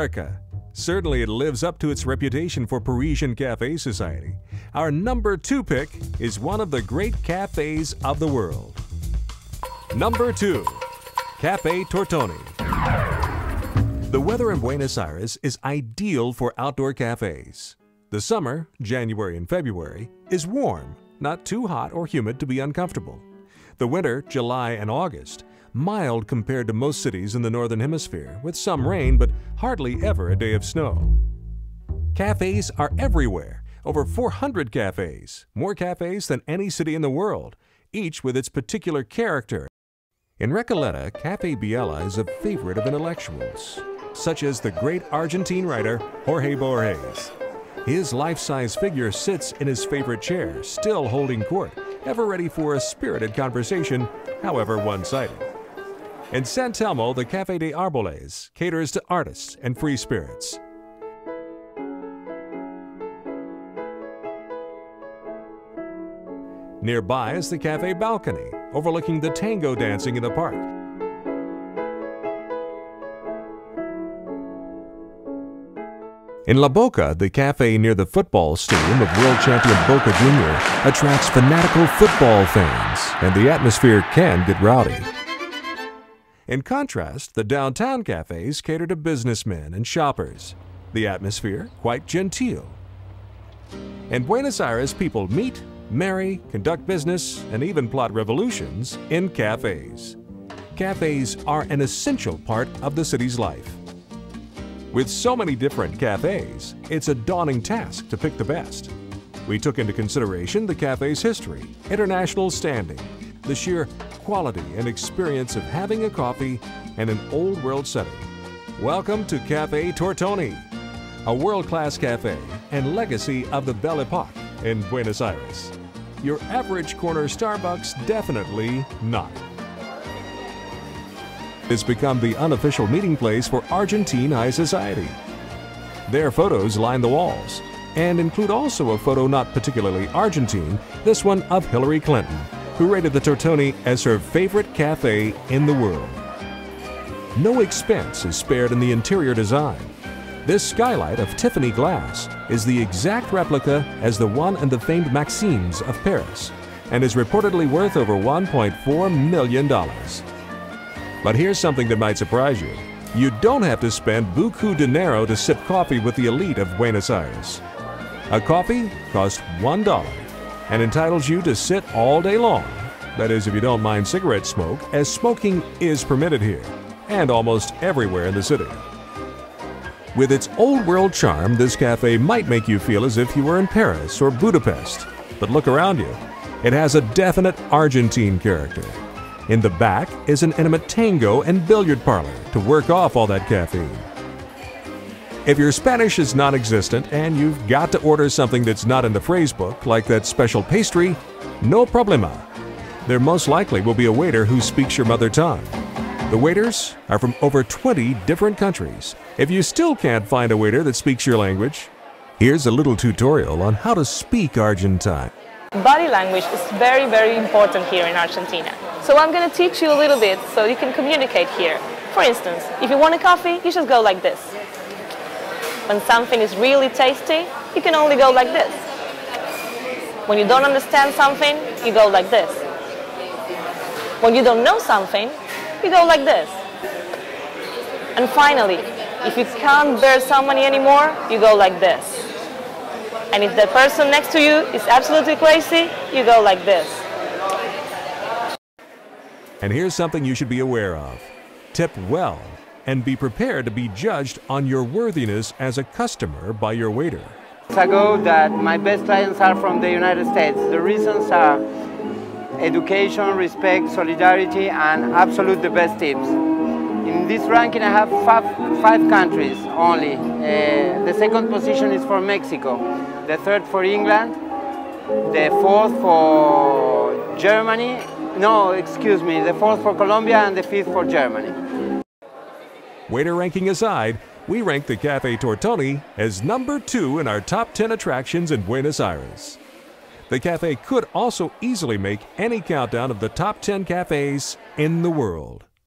America. Certainly it lives up to its reputation for Parisian cafe society. Our number 2 pick is one of the great cafes of the world. Number 2. Cafe Tortoni. The weather in Buenos Aires is ideal for outdoor cafes. The summer, January and February, is warm, not too hot or humid to be uncomfortable. The winter, July and August, mild compared to most cities in the Northern Hemisphere, with some rain but hardly ever a day of snow. Cafes are everywhere, over 400 cafes, more cafes than any city in the world, each with its particular character. In Recoleta, Cafe Biela is a favorite of intellectuals, such as the great Argentine writer Jorge Borges. His life-size figure sits in his favorite chair, still holding court, ever ready for a spirited conversation, however one-sided. In San Telmo, the Café de Árboles caters to artists and free spirits. Nearby is the Café Balcony, overlooking the tango dancing in the park. In La Boca, the cafe near the football stadium of world champion Boca Jr. attracts fanatical football fans, and the atmosphere can get rowdy. In contrast, the downtown cafes cater to businessmen and shoppers. The atmosphere quite genteel. In Buenos Aires, people meet, marry, conduct business, and even plot revolutions in cafes. Cafes are an essential part of the city's life. With so many different cafes, it's a daunting task to pick the best. We took into consideration the cafe's history, international standing, the sheer quality and experience of having a coffee in an old-world setting. Welcome to Cafe Tortoni, a world-class cafe and legacy of the Belle Epoque in Buenos Aires. Your average corner Starbucks, definitely not. It's become the unofficial meeting place for Argentine high society. Their photos line the walls and include also a photo not particularly Argentine, this one of Hillary Clinton, who rated the Tortoni as her favorite cafe in the world. No expense is spared in the interior design. This skylight of Tiffany glass is the exact replica as the one in the famed Maxime's of Paris and is reportedly worth over $1.4 million. But here's something that might surprise you. You don't have to spend beaucoup dinero to sip coffee with the elite of Buenos Aires. A coffee costs $1 and entitles you to sit all day long. That is, if you don't mind cigarette smoke, as smoking is permitted here and almost everywhere in the city. With its old-world charm, this cafe might make you feel as if you were in Paris or Budapest. But look around you. It has a definite Argentine character. In the back is an intimate tango and billiard parlor to work off all that caffeine. If your Spanish is non-existent and you've got to order something that's not in the phrase book, like that special pastry, no problema. There most likely will be a waiter who speaks your mother tongue. The waiters are from over 20 different countries. If you still can't find a waiter that speaks your language, here's a little tutorial on how to speak Argentine. Body language is very, very important here in Argentina. So I'm going to teach you a little bit so you can communicate here. For instance, if you want a coffee, you just go like this. When something is really tasty, you can only go like this. When you don't understand something, you go like this. When you don't know something, you go like this. And finally, if you can't bear somebody anymore, you go like this. And if the person next to you is absolutely crazy, you go like this. And here's something you should be aware of. Tip well and be prepared to be judged on your worthiness as a customer by your waiter. Ago that my best clients are from the United States. The reasons are education, respect, solidarity, and absolute the best tips. In this ranking I have five countries only. The second position is for Mexico, the third for England, the fourth for Germany, the fourth for Colombia, and the fifth for Germany. Waiter ranking aside, we rank the Cafe Tortoni as number 2 in our top 10 attractions in Buenos Aires. The cafe could also easily make any countdown of the top 10 cafes in the world.